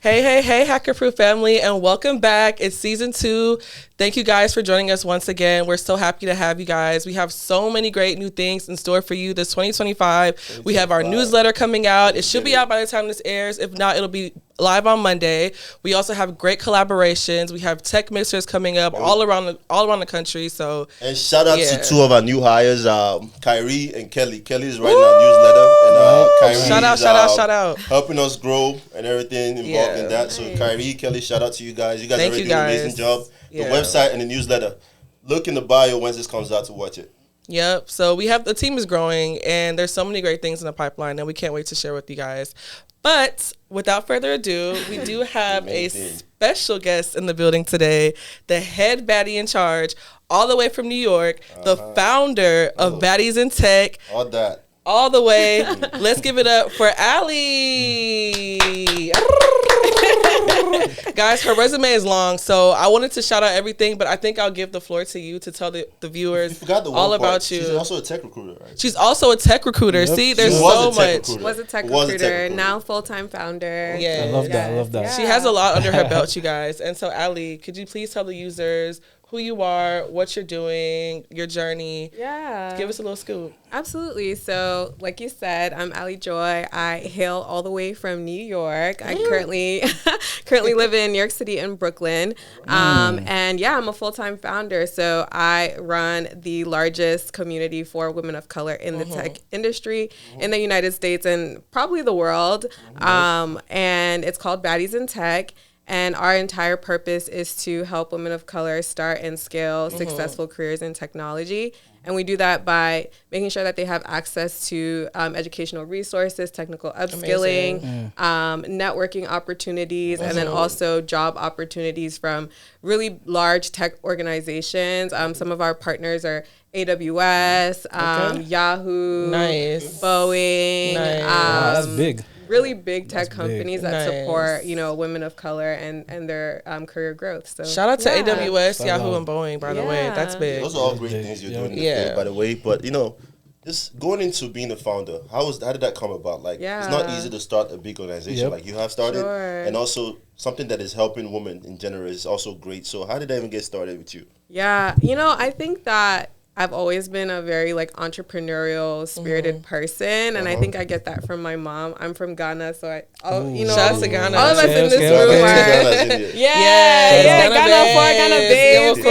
Hey, Hackerproof family, and welcome back. It's season 2. Thank you guys for joining us once again. We're so happy to have you guys. We have so many great new things in store for you this 2025. We have our newsletter coming out. It should be out by the time this airs. If not, it'll be live on Monday. We also have great collaborations. We have tech mixers coming up all around the country. So and shout out to 2 of our new hires, Kyrie and Kelly. Kelly is writing our newsletter, and Kyrie shout out, helping us grow and everything involved in that. So Kyrie, Kelly, shout out to you guys. You guys are doing an amazing job. The website and the newsletter. Look in the bio once this comes out to watch it. Yep. So the team is growing, and there's so many great things in the pipeline, and we can't wait to share with you guys. But without further ado, we do have a special guest in the building today, the head baddie in charge, all the way from New York, the founder of Baddies in Tech. All the way. Let's give it up for Allie. Guys, her resume is long, so I wanted to shout out everything, but I think I'll give the floor to you to tell the viewers all about you. She's also a tech recruiter, right? She's also a tech recruiter. Yep. See, there's so much. Was a tech recruiter, now full-time founder. Yeah. I love that. Yeah. She has a lot under her belt, you guys. And so, Allie, could you please tell the users who you are, what you're doing, your journey? Yeah. Give us a little scoop. Absolutely. So, like you said, I'm Allie Joy. I hail all the way from New York. I currently live in New York City and Brooklyn. And yeah, I'm a full-time founder. So I run the largest community for women of color in the tech industry in the United States and probably the world. And it's called Baddies in Tech. And our entire purpose is to help women of color start and scale successful careers in technology. And we do that by making sure that they have access to educational resources, technical upskilling, networking opportunities, and then also job opportunities from really large tech organizations. Some of our partners are AWS, Yahoo, Boeing. That's big. Really big tech companies that support, women of color and their career growth. So shout out to AWS, Yahoo, and Boeing, by the way. That's big. Those are all great things you're doing in the field, by the way. But, just going into being a founder, how did that come about? It's not easy to start a big organization like you have started. And also something that is helping women in general is also great. So how did that even get started with you? Yeah, I think that I've always been a very entrepreneurial spirited person, and I think I get that from my mom. I'm from Ghana, so shout out to Ghana. All of us in this room are Ghana babes.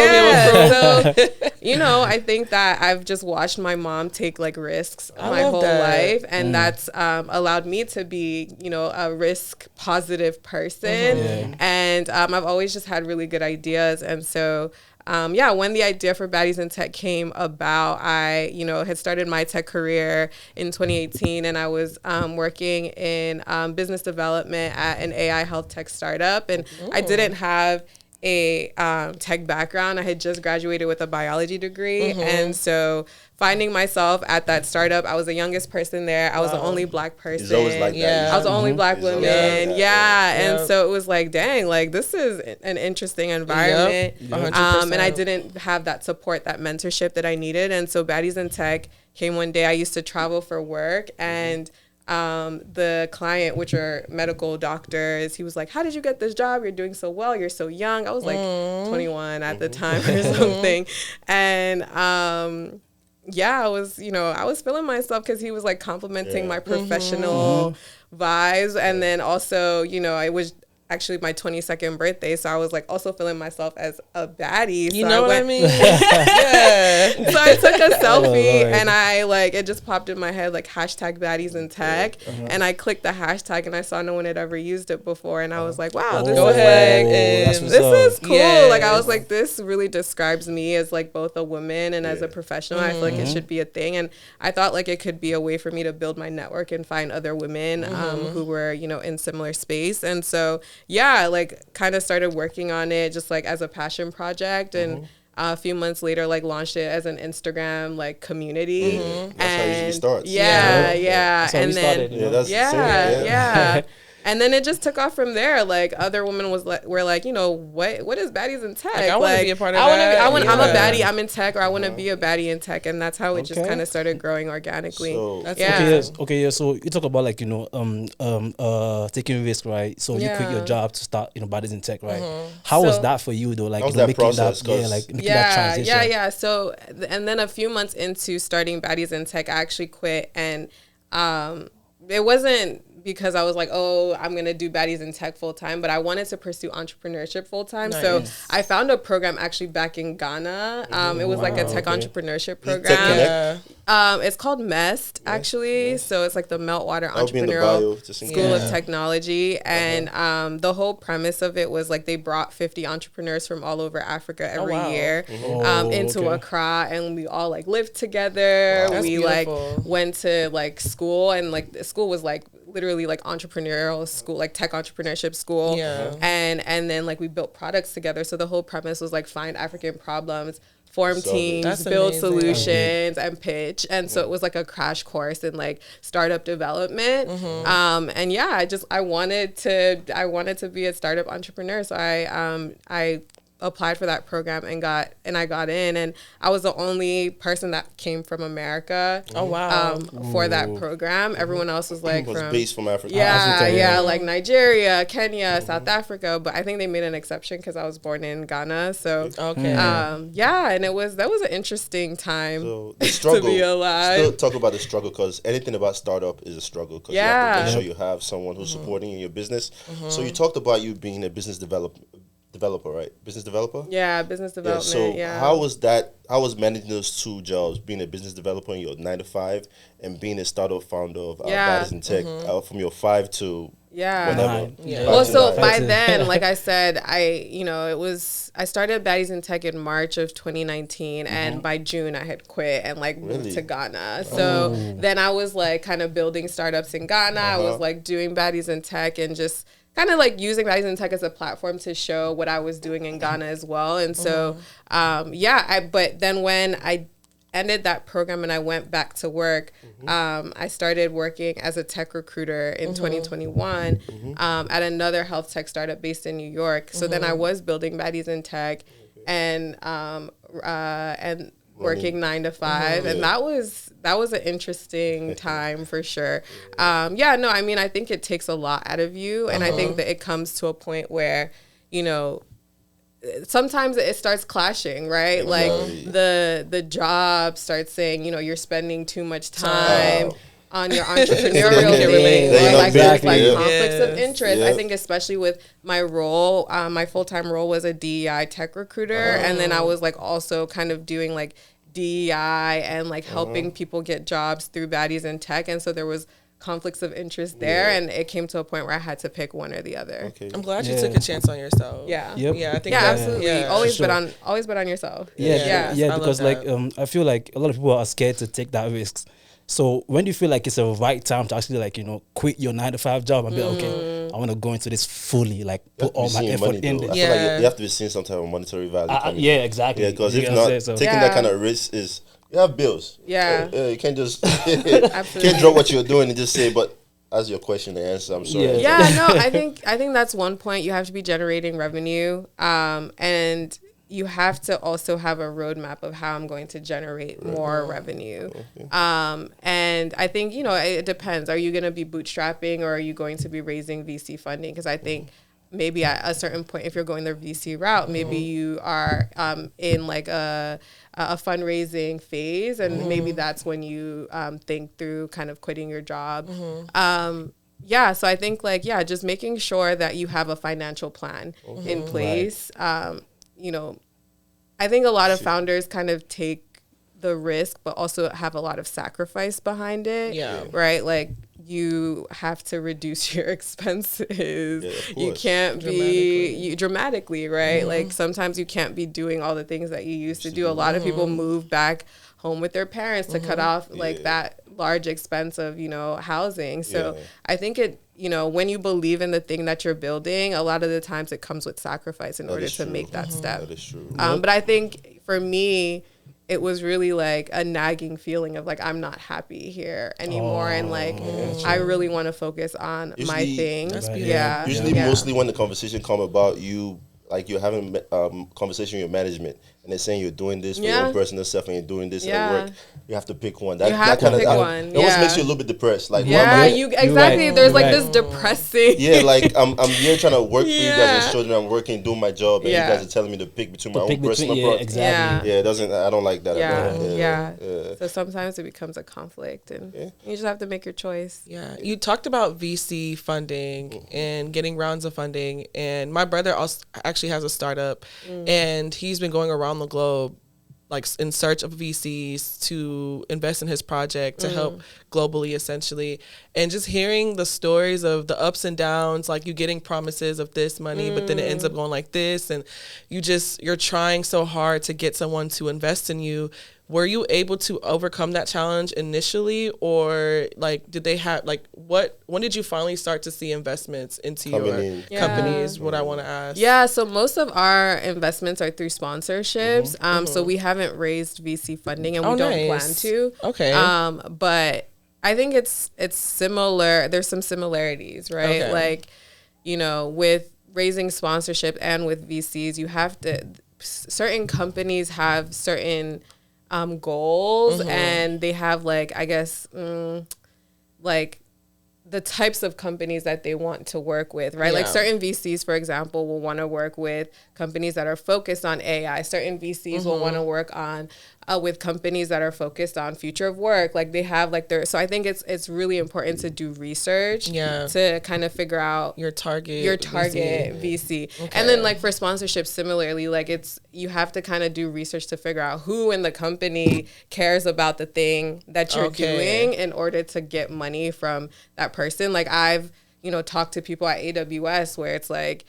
So I think that I've just watched my mom take risks my whole life, and that's allowed me to be a risk positive person, and I've always just had really good ideas, and so. When the idea for Baddies in Tech came about, I, had started my tech career in 2018, and I was working in business development at an AI health tech startup, and I didn't have a tech background. I had just graduated with a biology degree, and so finding myself at that startup, I was the youngest person there. I was the only Black person. It's always like that. I was the only Black woman. And so it was dang, this is an interesting environment. And I didn't have that support, that mentorship that I needed. And so Baddies in Tech came one day. I used to travel for work, and the client, which are medical doctors, he was like, how did you get this job? You're doing so well. You're so young. I was 21 at the time or something. And I was feeling myself because he was complimenting my professional vibes. And then also, I was actually my 22nd birthday, so I was also feeling myself as a baddie. You know what I mean? So I took a selfie and I it just popped in my head hashtag Baddies in Tech, and I clicked the hashtag and I saw no one had ever used it before, and I was like, wow, this is cool. I was like, this really describes me as both a woman and as a professional. I feel like it should be a thing, and I thought it could be a way for me to build my network and find other women who were in similar space. And so kind of started working on it just as a passion project, and a few months later launched it as an Instagram community. That's how it usually starts. Yeah. That's how and we then started, And then it just took off from there. Like other women were like, you know, what is baddies in tech? Like, I want to be a part of that. I'm a baddie. I'm in tech, or I want to be a baddie in tech, and that's how it just kind of started growing organically. So, Okay. So you talk about like, you know, taking risk, right? So you quit your job to start, you know, baddies in tech, right? How was that for you though? Like, you know, making that transition. Yeah. So and then a few months into starting baddies in tech, I actually quit, and it wasn't because I was like, oh, I'm going to do baddies in tech full time, but I wanted to pursue entrepreneurship full time. Nice. So I found a program actually back in Ghana. It was like a tech entrepreneurship program. It's called MEST actually. Yes. So it's like the Meltwater Entrepreneurial School of Technology. And the whole premise of it was like they brought 50 entrepreneurs from all over Africa every year into Accra, and we all like lived together. We beautiful. Like went to like school, and like the school was like literally like entrepreneurial school, like tech entrepreneurship school. And then like we built products together. So the whole premise was like find African problems, form teams, build solutions, and pitch. And so it was like a crash course in like startup development. And yeah, I wanted to be a startup entrepreneur. So I applied for that program and I got in, and I was the only person that came from America. For that program. Everyone else was like based from Africa. Like Nigeria, Kenya, South Africa, but I think they made an exception because I was born in Ghana. So and that was an interesting time the struggle, to be alive. Still talk about the struggle, because anything about startup is a struggle, because you have to make sure you have someone who's supporting in your business. So you talked about you being a business developer, right? Business developer? Yeah, business development. So how was that? How was managing those two jobs, being a business developer in your 9-to-5 and being a startup founder of Baddies in Tech from your 5 to whenever? Well, so by then, like I said, I started Baddies in Tech in March of 2019, and by June I had quit and like moved to Ghana. So then I was like kind of building startups in Ghana. I was like doing Baddies in Tech and just kind of like using Baddies in Tech as a platform to show what I was doing in Ghana as well. And so, but then when I ended that program and I went back to work, I started working as a tech recruiter in 2021 at another health tech startup based in New York. So then I was building Baddies in Tech and working 9-to-5, and that was an interesting time for sure. I mean, I think it takes a lot out of you, and I think that it comes to a point where, you know, sometimes it starts clashing, right? Like the job starts saying, you know, you're spending too much time on your entrepreneurial thing, like there's like conflicts of interest. I think especially with my role, my full-time role was a DEI tech recruiter, and then I was like also kind of doing like DEI and like helping people get jobs through Baddies in Tech, and so there was conflicts of interest there, and it came to a point where I had to pick one or the other. I'm glad you took a chance on yourself. I think absolutely. Always bet on yourself. Because like I feel like a lot of people are scared to take that risk. So when do you feel like it's a right time to actually like, you know, quit your 9-to-5 job and be okay, I want to go into this fully, like put all my effort in this? I feel like you have to be seeing some type of monetary value. Exactly. Yeah, because if not, taking that kind of risk is, you have bills. You can't just can't drop what you're doing and just say, but as your question and answer, I'm sorry. I think that's one point. You have to be generating revenue, and you have to also have a roadmap of how I'm going to generate more revenue. And I think, you know, it depends. Are you going to be bootstrapping, or are you going to be raising VC funding? Because I think maybe at a certain point, if you're going the VC route, maybe you are in like a fundraising phase, and maybe that's when you think through kind of quitting your job. So I think like, just making sure that you have a financial plan in place. You know, I think a lot of founders kind of take the risk, but also have a lot of sacrifice behind it. Right? Like you have to reduce your expenses. You can't be dramatically, right? Like sometimes you can't be doing all the things that you used to do. A lot of people move back home with their parents to cut off like that large expense of, you know, housing. So I think it, you know, when you believe in the thing that you're building, a lot of the times it comes with sacrifice in order to make that step. That is true. But I think for me, it was really like a nagging feeling of like, I'm not happy here anymore. And like, I really want to focus on my thing. Yeah. Usually mostly when the conversation come about you, like you're having conversation with your management and they're saying you're doing this for your own personal stuff and you're doing this at work, you have to pick one. That It almost makes you a little bit depressed. Like, exactly. There's like this depressing. Yeah, like I'm here trying to work for you guys and show that I'm working, doing my job, and you guys are telling me to pick between my own personal project. Exactly. Yeah, it doesn't. I don't like that at all. Yeah. So sometimes it becomes a conflict, and you just have to make your choice. Yeah. You talked about VC funding and getting rounds of funding, and my brother also actually has a startup, and he's been going around the globe like in search of VCs to invest in his project to help globally, essentially. And just hearing the stories of the ups and downs, like you getting promises of this money, but then it ends up going like this, and you're trying so hard to get someone to invest in you. Were you able to overcome that challenge initially, or like did they have like when did you finally start to see investments into your companies? What I want to ask. Yeah, so most of our investments are through sponsorships. So we haven't raised VC funding, and we don't plan to. Okay. But I think it's similar. There's some similarities, right? Okay. Like, with raising sponsorship and with VCs, you have to. Certain companies have certain goals, and they have like, I guess, like the types of companies that they want to work with, right? Like certain VCs, for example, will want to work with companies that are focused on AI. Certain VCs will want to work on with companies that are focused on future of work. Like they have like so I think it's really important to do research to kind of figure out your target VC. Okay. And then like for sponsorship, similarly, like you have to kind of do research to figure out who in the company cares about the thing that you're doing in order to get money from that person. Like I've, talked to people at AWS where it's like,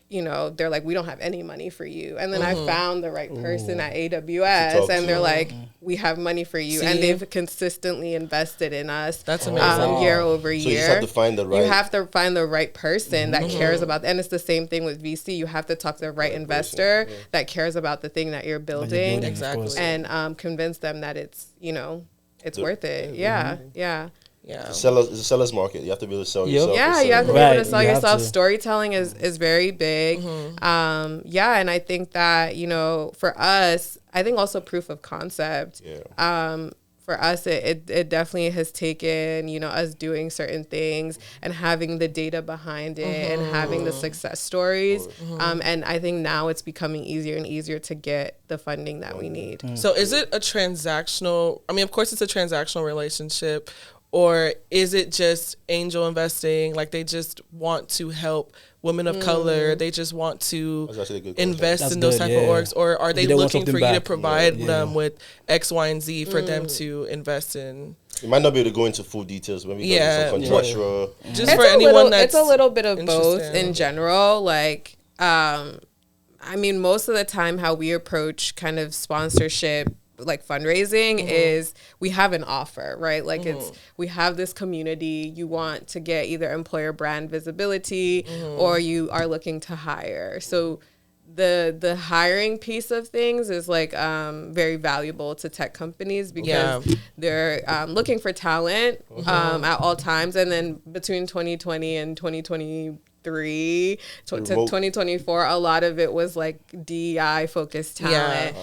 they're like, we don't have any money for you. And then I found the right person at AWS, and they're like, we have money for you. See? And they've consistently invested in us. That's amazing. Year over year. So you just have to find the right. You have to find the right person that cares about, and it's the same thing with VC. You have to talk to the right investor that cares about the thing that you're building. Exactly. And convince them that it's, it's worth it. Yeah. Yeah, it's a seller's market. You have to be able to sell yourself. Yeah, you have to be able to sell yourself. Storytelling is very big. And I think that, for us, I think also proof of concept. For us, it definitely has taken, us doing certain things and having the data behind it and having the success stories. And I think now it's becoming easier and easier to get the funding that we need. So is it a transactional, of course it's a transactional relationship, or is it just angel investing? Like they just want to help women of color. They just want to invest in those type of orgs, or are they looking for you to provide them with X, Y, and Z for them to invest in? You might not be able to go into full details, but maybe some contractual. Just for anyone that's it's a little bit of both in general. Like, most of the time, how we approach kind of sponsorship, like fundraising, is we have an offer, right? Like we have this community, you want to get either employer brand visibility or you are looking to hire. So the hiring piece of things is like very valuable to tech companies because they're looking for talent at all times. And then between 2020 and 2024, a lot of it was like DEI focused talent,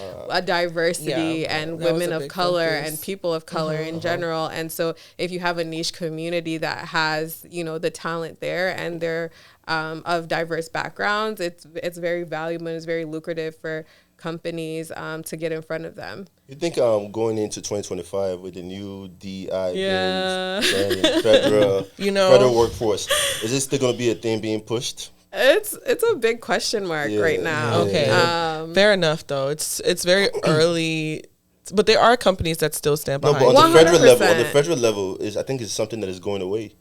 diversity, and women of color and people of color in general. And so if you have a niche community that has, the talent there and they're of diverse backgrounds, it's very valuable and it's very lucrative for companies to get in front of them. You think going into 2025 with the new DEI federal workforce, is this still going to be a thing being pushed? It's a big question mark right now. Fair enough though. It's very early, but there are companies that still stand behind. No, but on the federal level, I think it's something that is going away.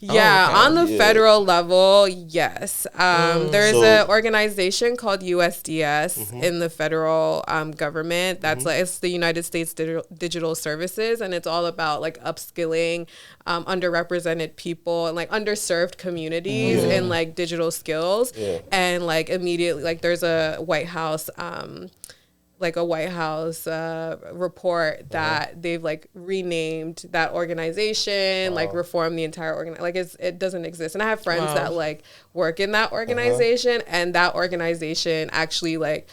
On the federal level, yes. There's an organization called USDS in the federal government. That's it's the United States Digital Services, and it's all about like upskilling underrepresented people and like underserved communities in like digital skills. And like immediately, like there's a White House like a White House report that they've like renamed that organization, like reformed the entire like it doesn't exist. And I have friends that like work in that organization, and that organization actually like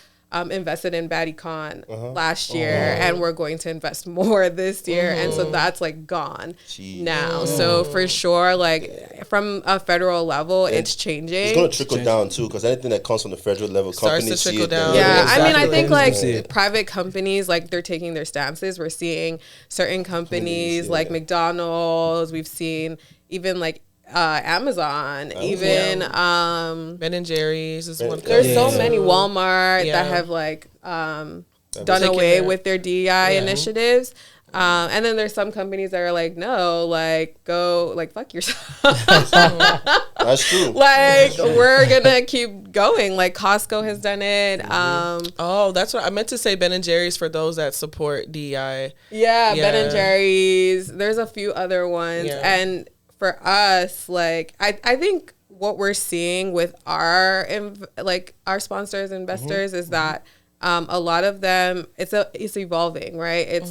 invested in BaddieCon last year, and we're going to invest more this year, and so that's like gone now. So for sure, like from a federal level, it's changing. It's going to trickle down too, because anything that comes from the federal level, companies starts to trickle down. Yeah, I mean, I think like private companies, like they're taking their stances. We're seeing certain companies like McDonald's. We've seen even like Amazon, even Ben and Jerry's is one. There's so many Walmart that have like done away with their DEI initiatives. And then there's some companies that are like, no, like go like fuck yourself. That's true. Like we're gonna keep going. Like Costco has done it. That's what I meant to say. Ben and Jerry's for those that support DEI. Yeah, Ben and Jerry's. There's a few other ones, and for us, like I think what we're seeing with our sponsors, investors, is that a lot of them it's evolving, right?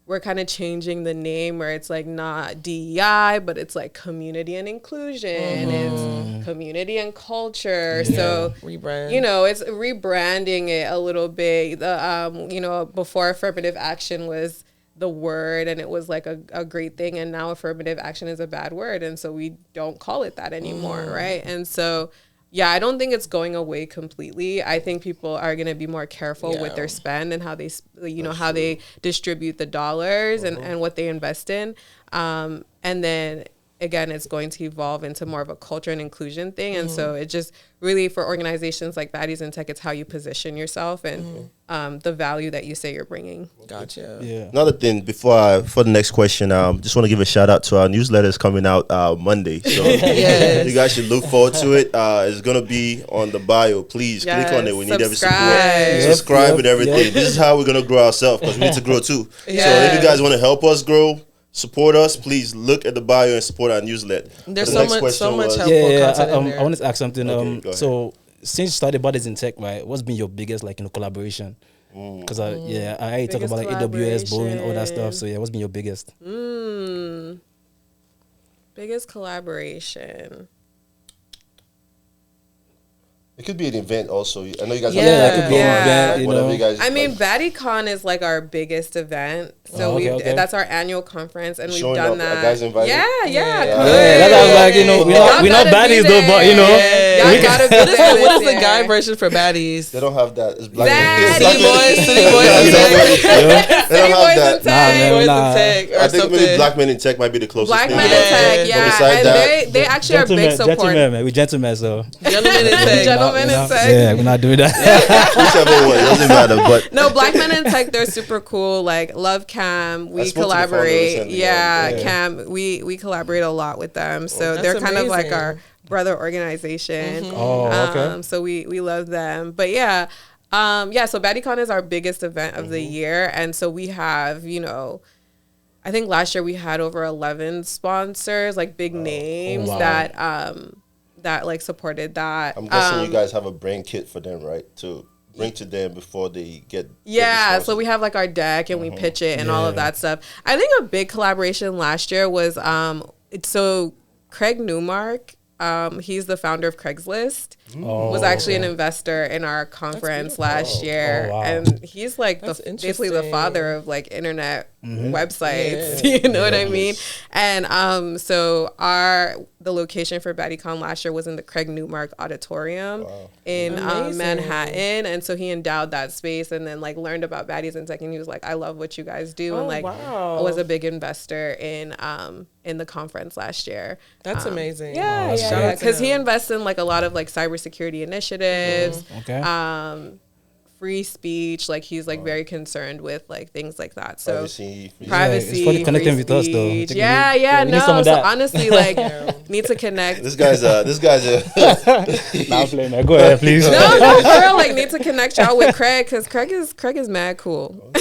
We're kind of changing the name where it's like not DEI, but it's like community and inclusion, it's community and culture. So rebrand. It's rebranding it a little bit. Before affirmative action was the word and it was like a great thing, and now affirmative action is a bad word, and so we don't call it that anymore, right? And so I don't think it's going away completely. I think people are going to be more careful with their spend and how they how they distribute the dollars and what they invest in, and then again, it's going to evolve into more of a culture and inclusion thing. And so it just really, for organizations like Baddies in Tech, it's how you position yourself and the value that you say you're bringing. Gotcha. Yeah. Another thing for the next question, just want to give a shout out to our newsletters coming out Monday. So you guys should look forward to it. It's going to be on the bio. Please click on it. We need every support. Subscribe and everything. This is how we're going to grow ourselves, because we need to grow too. So if you guys want to help us grow, support us, please look at the bio and support our newsletter. There's so much helpful content in there. I want to ask something. So since you started Baddies in Tech, right, what's been your biggest collaboration? Because I talk about like AWS, Boeing, all that stuff. So what's been your biggest? Biggest collaboration. It could be an event also. I know you guys have it could be an event, whatever you guys. I mean, BaddieCon is like our biggest event. So that's our annual conference, and we've done that. Guys invited? Yeah. That's like, we're not baddies though, but y'all gotta be there. What is the guy version for Baddies? They don't have that. It's black. City Boys They don't have that. Boys in Tech. I think maybe Black Men in Tech might be the closest. Black Men in Tech, and they actually are big supporters. Gentlemen, man, we gentlemen, so. Gentlemen in Tech. Yeah, we're not doing that. Whichever one, doesn't matter. But no, Black Men in Tech, they're super cool. Like Love Cam, we collaborate. Cam, we collaborate a lot with them. So they're kind of like our brother organization. So we love them. But so BaddieCon is our biggest event of the year, and so we have I think last year we had over 11 sponsors, like big names that like supported that. I'm guessing you guys have a brain kit for them, right? To bring to them before they get so we have like our deck and we pitch it and all of that stuff. I think a big collaboration last year was so Craig Newmark, he's the founder of Craigslist, was actually an investor in our conference last year. And he's like basically the father of like internet websites, you know what I mean? And so the location for BaddieCon last year was in the Craig Newmark Auditorium in Manhattan. And so he endowed that space and then like learned about Baddies in Tech, and he was like, I love what you guys do. And like was a big investor in the conference last year. That's amazing. Because he invests in like a lot of like cybersecurity initiatives, free speech. Like he's like very concerned with like things like that. So privacy, it's funny connecting with us though. So honestly, like need to connect. This guy's a Nah, play, man. Go ahead, please. No, for real, like need to connect y'all with Craig, because Craig is mad cool.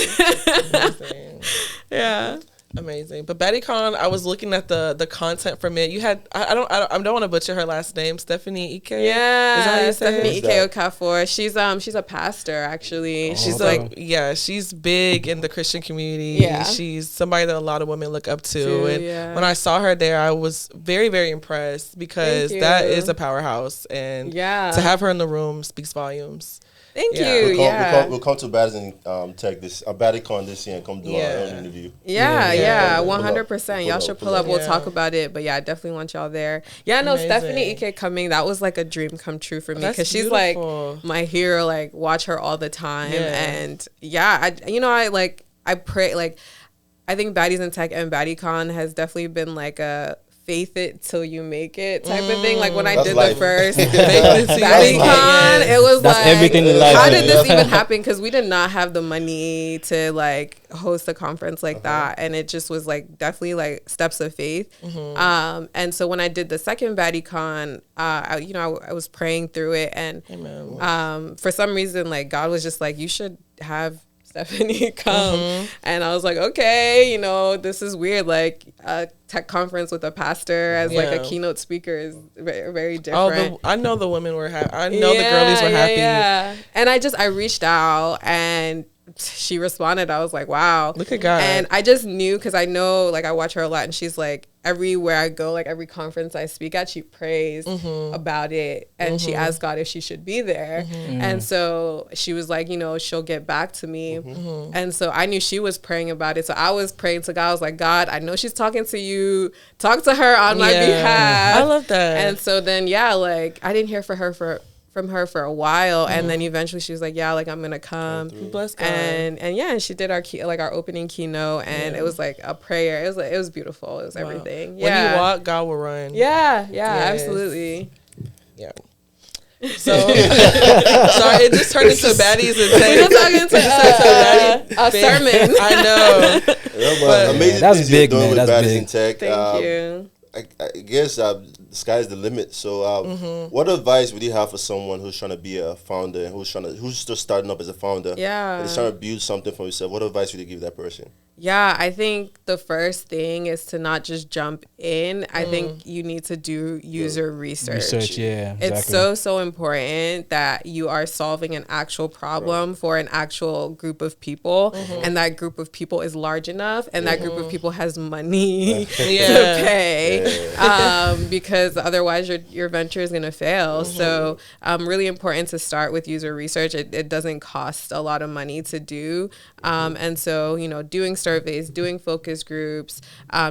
Amazing. But BaddieCon, I was looking at the content from it. You had I don't want to butcher her last name, Stephanie Ike. Yeah, is that how you Stephanie say Ike Okafor. She's a pastor actually. Oh, she's she's big in the Christian community. Yeah, she's somebody that a lot of women look up to. And when I saw her there, I was very, very impressed because that is a powerhouse, and to have her in the room speaks volumes. Thank you. We'll come to Baddies and Tech BaddieCon this year and come do our own interview. 100%. Y'all should pull up. We'll talk about it. But I definitely want y'all there. Yeah, no, Stephanie Ike coming, that was like a dream come true for me because she's like my hero. Like, watch her all the time. And I pray, like, I think Baddies and Tech and BaddieCon has definitely been like a faith it till you make it type of thing. Like when I did the first BaddieCon, it was that's like everything in life. How did this even happen? Because we did not have the money to like host a conference like that, and it just was like definitely like steps of faith. And so when I did the second BaddieCon, I was praying through it, and for some reason like God was just like, you should have Stephanie come. And I was like, okay, this is weird, like a tech conference with a pastor as like a keynote speaker is very, very different. I know the women were happy. I know the girlies were happy. And I reached out and she responded. I was like, wow, look at God. And I just knew, because I know, like, I watch her a lot, and she's like, everywhere I go, like every conference I speak at, she prays about it, and she asked God if she should be there. And so she was like, she'll get back to me. And so I knew she was praying about it. So I was praying to God. I was like, God, I know she's talking to you. Talk to her on my behalf. I love that. And so then, like, I didn't hear from her for a while, and then eventually she was like, like, I'm gonna come. Bless God. And she did our opening keynote, and it was like a prayer. It was beautiful. It was everything. When you walk, God will run. Absolutely. Yeah. So sorry, it just turned into Baddies and Tech. We're talking into a sermon. I know. But amazing that's things big, you're doing man. with That's Baddies big. and Tech. Thank you. I guess the sky's the limit. So, what advice would you have for someone who's trying to be a founder and who's just starting up as a founder? Yeah, and is trying to build something for himself. What advice would you give that person? Yeah, I think the first thing is to not just jump in. I think you need to do user research. Exactly. It's so important that you are solving an actual problem for an actual group of people, and that group of people is large enough, and that group of people has money to pay, because otherwise your venture is going to fail. So really important to start with user research. It doesn't cost a lot of money to do. And so, doing surveys, doing focus groups,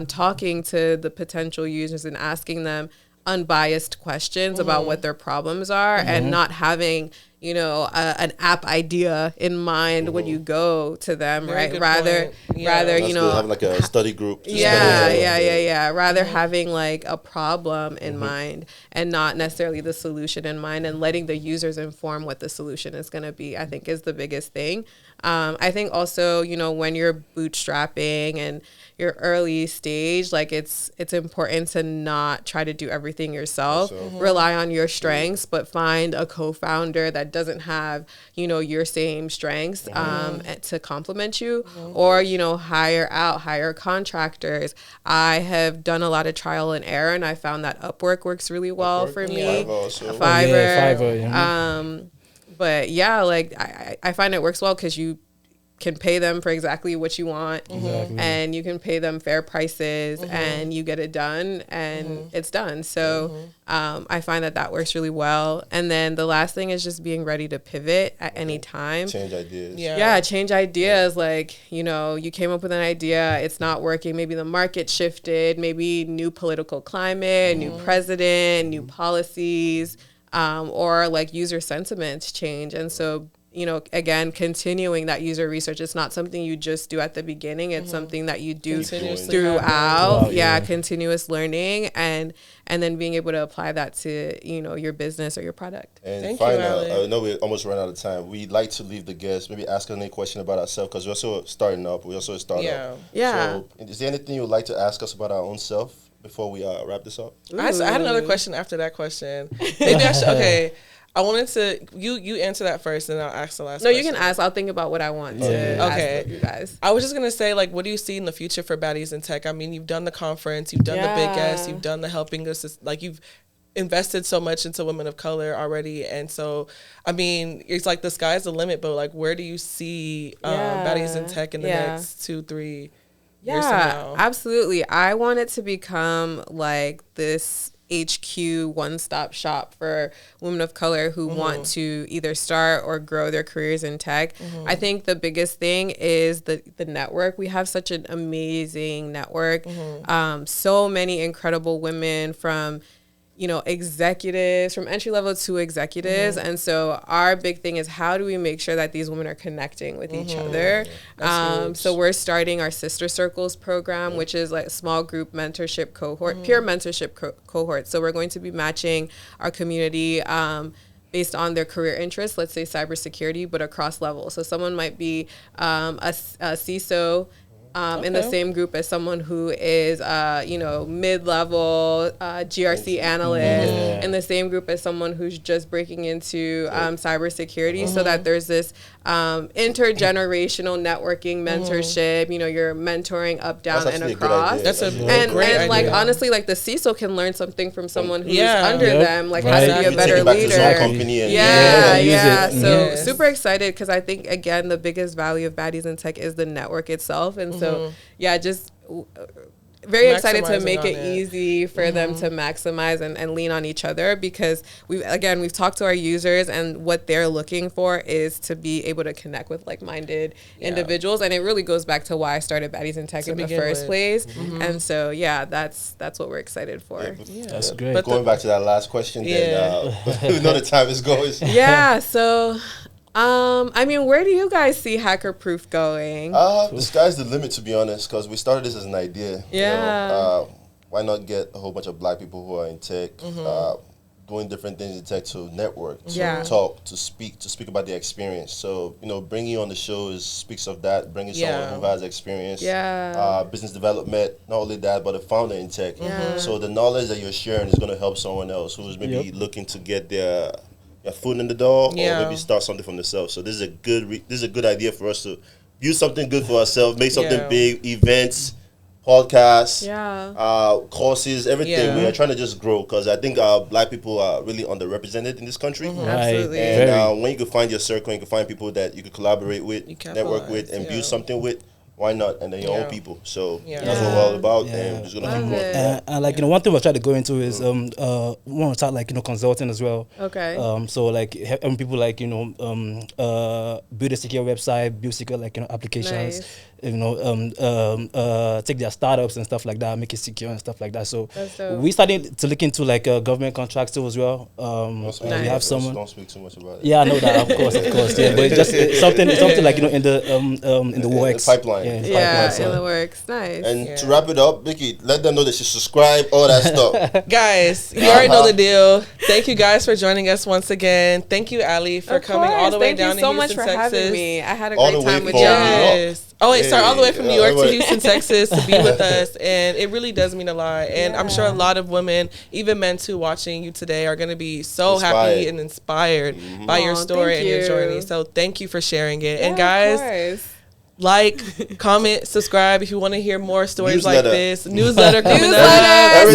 talking to the potential users and asking them unbiased questions about what their problems are, and not having, an app idea in mind when you go to them, right? Rather, having like a study group. Rather having like a problem in mind and not necessarily the solution in mind, and letting the users inform what the solution is going to be, I think is the biggest thing. I think also, when you're bootstrapping and your early stage, like it's important to not try to do everything yourself. Rely on your strengths, but find a co-founder that doesn't have, your same strengths to complement you, or, hire contractors. I have done a lot of trial and error, and I found that Upwork works really well for me. Fiverr. But I find it works well because you can pay them for exactly what you want, and you can pay them fair prices, and you get it done, and it's done. So I find that works really well. And then the last thing is just being ready to pivot at any time. Change ideas. Change ideas. Like, you came up with an idea, it's not working. Maybe the market shifted, maybe new political climate, new president, new policies, or like user sentiments change. And so, again, continuing that user research. It's not something you just do at the beginning. It's something that you do throughout. Continuous learning, and then being able to apply that to, your business or your product. And finally, I know we almost ran out of time. We'd like to leave the guests, maybe ask any question about ourselves, because we're also starting up. We're also a startup. So is there anything you would like to ask us about our own self before we wrap this up? I had another question after that question. Maybe I should, I wanted to you answer that first, and I'll ask the last. No, question. you can ask. I'll think about what I want to ask you guys. I was just gonna say, like, what do you see in the future for Baddies in Tech? I mean, you've done the conference, you've done the big S, you've done the helping us, like you've invested so much into women of color already, and so I mean, it's like the sky's the limit. But like, where do you see Baddies in Tech in the next 2-3 years from now? Absolutely. I want it to become like this HQ one-stop shop for women of color who want to either start or grow their careers in tech. I think the biggest thing is the network. We have such an amazing network. So many incredible women from executives, from entry level to executives. And so our big thing is, how do we make sure that these women are connecting with each other? So we're starting our Sister Circles program, which is like a small group mentorship cohort, peer mentorship cohort. So we're going to be matching our community based on their career interests, let's say cybersecurity, but across levels. So someone might be a CISO, in the same group as someone who is, mid-level GRC analyst, in the same group as someone who's just breaking into cybersecurity, so that there's this intergenerational networking mentorship. You're mentoring up, down, and across. That's a great idea. Like, honestly, like the CISO can learn something from someone who's under them, like how to be a better leader. So super excited, because I think, again, the biggest value of Baddies in Tech is the network itself. And so, just very excited to make it easy for them to maximize and lean on each other, because we've talked to our users, and what they're looking for is to be able to connect with like-minded individuals. And it really goes back to why I started Baddies in Tech in the first place. And so, that's what we're excited for. That's great. But going back to that last question, then, we know the time is going. So I mean, where do you guys see Hackerproof going? The sky's the limit, to be honest, because we started this as an idea. Why not get a whole bunch of black people who are in tech, doing different things in tech, to network, to talk, to speak about their experience. So, bringing you on the show speaks of that, bringing someone who has experience, business development, not only that, but a founder in tech. So the knowledge that you're sharing is going to help someone else who's maybe looking to get their foot in the door, or maybe start something from themselves. So this is a good idea for us to build something good for ourselves, make something big, events, podcasts, courses, everything. We are trying to just grow, because I think black people are really underrepresented in this country. Absolutely. And when you can find your circle, you can find people that you can collaborate with, network with, and build something with, why not? And then your own people. So that's what we're all about, and we're just gonna keep growing. And one thing we're trying to go into is we want to start consulting as well. Okay. So helping people build a secure website, build secure applications. Take their startups and stuff like that, make it secure and stuff like that. So we started to look into government contracts too as well. We have someone. Don't speak too much about it. Yeah, I know that, of course. Yeah, but just something in the works. The pipeline. In the works. Nice. And to wrap it up, Vicky, let them know they should subscribe, all that stuff. Guys, you already know the deal. Thank you guys for joining us once again. Thank you, Allie, for coming all the way down to Houston, Texas. Thank you so much for having me. I had a great time with you. Yes. Oh, wait, sorry, all the way from New York to Houston, Texas, to be with us. And it really does mean a lot. And I'm sure a lot of women, even men too, watching you today are going to be so happy and inspired by your story and your journey. So thank you for sharing it. And guys, like, comment, subscribe if you want to hear more stories like this. Newsletter coming up.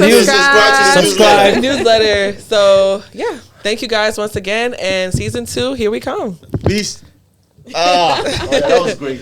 Subscribe. Newsletter. So, thank you guys once again. And season 2, here we come. Peace. That was great.